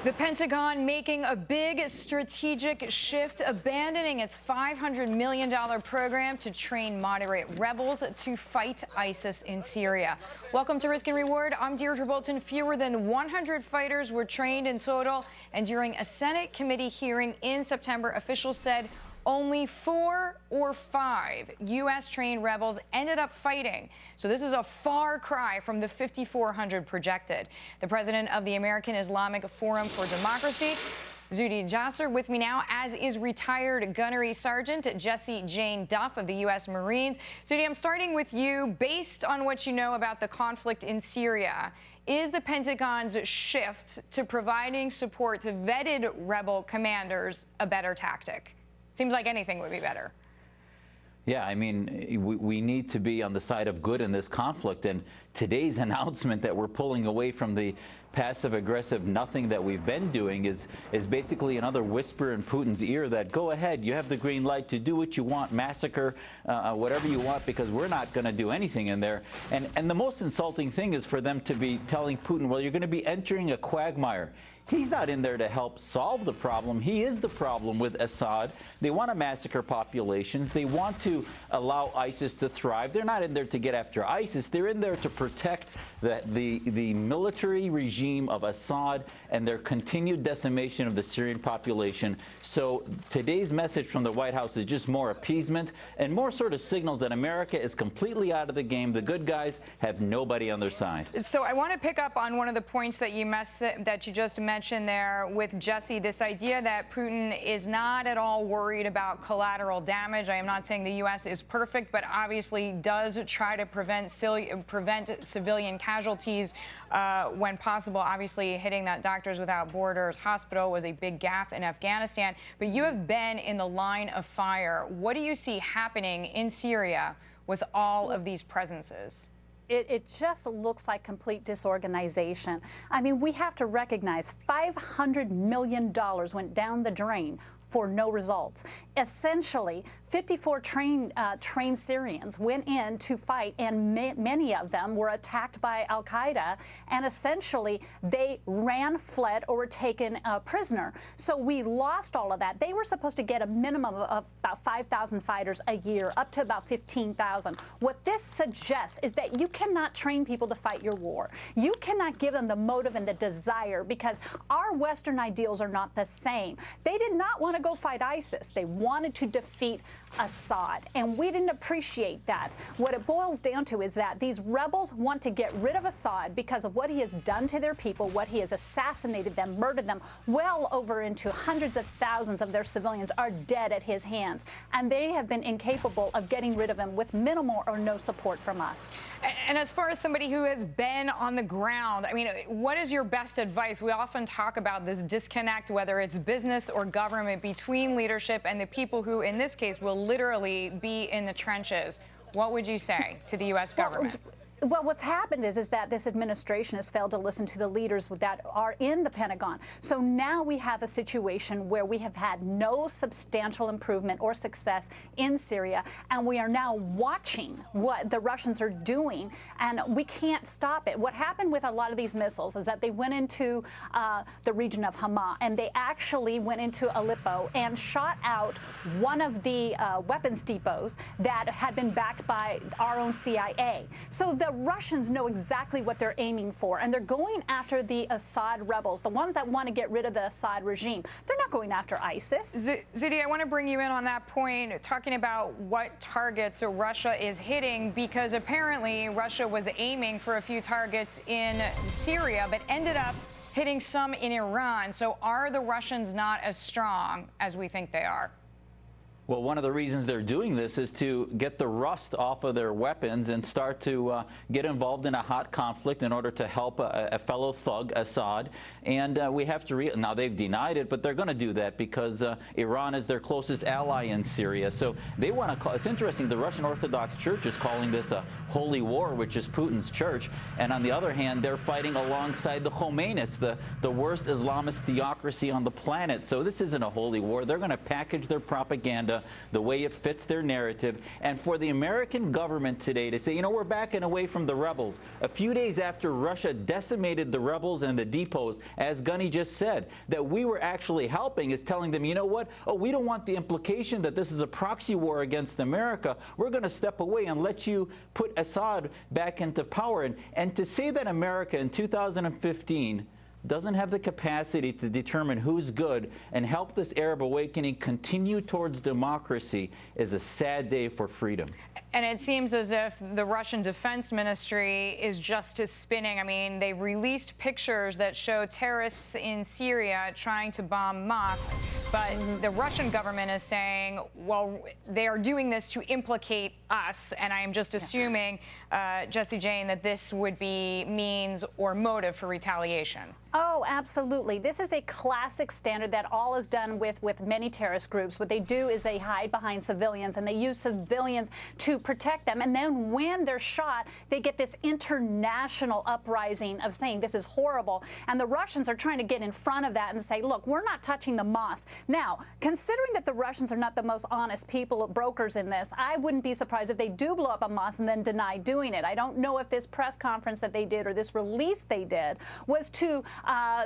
The Pentagon making a big strategic shift, abandoning its $500 million program to train moderate rebels to fight ISIS in Syria. Welcome to Risk and Reward. I'm Deirdre Bolton. Fewer than 100 fighters were trained in total, and during a Senate committee hearing in September, officials said only 4 or 5 U.S.-trained rebels ended up fighting. So this is a far cry from the 5,400 projected. The president of the American Islamic Forum for Democracy, Zuhdi Jasser, with me now, as is retired Gunnery Sergeant Jessie Jane Duff of the U.S. Marines. Zuhdi, I'm starting with you. Based on what you know about the conflict in Syria, is the Pentagon's shift to providing support to vetted rebel commanders a better tactic? Seems like anything would be better. Yeah, I mean, we need to be on the side of good in this conflict, and today's announcement that we're pulling away from the passive-aggressive nothing that we've been doing is basically another whisper in Putin's ear that, go ahead, you have the green light to do what you want, massacre, whatever you want, because we're not going to do anything in there. And the most insulting thing is for them to be telling Putin, well, you're going to be entering a quagmire. He's not in there to help solve the problem. He is the problem with Assad. They want to massacre populations. They want to allow ISIS to thrive. They're not in there to get after ISIS. They're in there to protect the military regime of Assad and their continued decimation of the Syrian population. So today's message from the White House is just more appeasement and more sort of signals that America is completely out of the game. The good guys have nobody on their side. So I want to pick up on one of the points that you just mentioned there with Jessie, this idea that Putin is not at all worried about collateral damage. I am not saying the U.S. is perfect, but obviously does try to prevent civilian casualties when possible. Obviously, hitting that Doctors Without Borders hospital was a big gaffe in Afghanistan. But you have been in the line of fire. What do you see happening in Syria with all of these presences? It just looks like complete disorganization. I mean, we have to recognize $500 million went down the drain for no results. Essentially, 54 trained Syrians went in to fight, and many of them were attacked by al-Qaeda, and essentially they ran, fled, or were taken prisoner. So we lost all of that. They were supposed to get a minimum of about 5,000 fighters a year, up to about 15,000. What this suggests is that you cannot train people to fight your war. You cannot give them the motive and the desire, because our Western ideals are not the same. They did not want to go fight ISIS. They wanted to defeat Assad, and we didn't appreciate that. What it boils down to is that these rebels want to get rid of Assad because of what he has done to their people, what he has assassinated them, murdered them. Well over into hundreds of thousands of their civilians are dead at his hands, and they have been incapable of getting rid of him with minimal or no support from us. And as far as somebody who has been on the ground, I mean, what is your best advice? We often talk about this disconnect, whether it's business or government, between leadership and the people who, in this case, will literally be in the trenches. What would you say to the U.S. government? Well, what's happened is that this administration has failed to listen to the leaders that are in the Pentagon. So now we have a situation where we have had no substantial improvement or success in Syria, and we are now watching what the Russians are doing, and we can't stop it. What happened with a lot of these missiles is that they went into the region of Hama, and they actually went into Aleppo and shot out one of the weapons depots that had been backed by our own CIA. So the Russians know exactly what they're aiming for, and they're going after the Assad rebels, the ones that want to get rid of the Assad regime. They're not going after ISIS. Zuhdi, I want to bring you in on that point, talking about what targets Russia is hitting, because apparently Russia was aiming for a few targets in Syria, but ended up hitting some in Iran. So are the Russians not as strong as we think they are? Well, one of the reasons they're doing this is to get the rust off of their weapons and start to get involved in a hot conflict in order to help a fellow thug, Assad. And we have to now they've denied it, but they're going to do that because Iran is their closest ally in Syria. So they want to call. It's interesting. The Russian Orthodox Church is calling this a holy war, which is Putin's church. And on the other hand, they're fighting alongside the Khomeinis, the worst Islamist theocracy on the planet. So this isn't a holy war. They're going to package their propaganda the way it fits their narrative. And for the American government today to say, you know, we're backing away from the rebels, a few days after Russia decimated the rebels and the depots, as Gunny just said, that we were actually helping, is telling them, you know what, oh, we don't want the implication that this is a proxy war against America. We're going to step away and let you put Assad back into power. And to say that America in 2015 doesn't have the capacity to determine who's good and help this Arab awakening continue towards democracy is a sad day for freedom. And it seems as if the Russian Defense Ministry is just as spinning. I mean, they've released pictures that show terrorists in Syria trying to bomb mosques, but the Russian government is saying, well, they are doing this to implicate us. And I am just assuming, Jessie Jane, that this would be means or motive for retaliation. Oh, absolutely. This is a classic standard that all is done with many terrorist groups. What they do is they hide behind civilians, and they use civilians to protect them. And then when they're shot, they get this international uprising of saying this is horrible. And the Russians are trying to get in front of that and say, look, we're not touching the mosque. Now, considering that the Russians are not the most honest people, brokers in this, I wouldn't be surprised if they do blow up a mosque and then deny doing it. I don't know if this press conference that they did or this release they did was to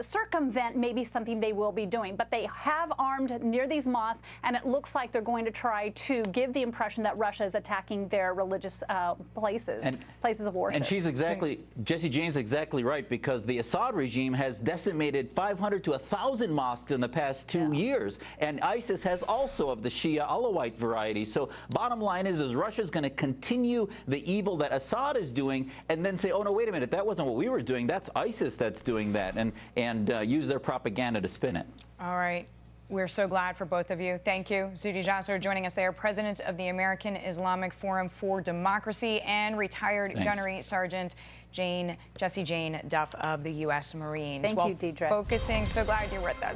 circumvent maybe something they will be doing. But they have armed near these mosques, and it looks like they're going to try to give the impression that Russia is attacking their religious places of worship. And she's exactly, Jessie Jane's exactly right, because the Assad regime has decimated 500 to 1,000 mosques in the past 2 years, and ISIS has also of the Shia Alawite variety. So bottom line is Russia's going to continue the evil that Assad is doing, and then say, oh no, wait a minute, that wasn't what we were doing. That's ISIS that's doing that, and use their propaganda to spin it. All right. We're so glad for both of you. Thank you. Zuhdi Jasser joining us there, president of the American Islamic Forum for Democracy and retired Gunnery Sergeant Jessie Jane Duff of the U.S. Marines. Thank you, Deidre. Focusing, so glad you're with us.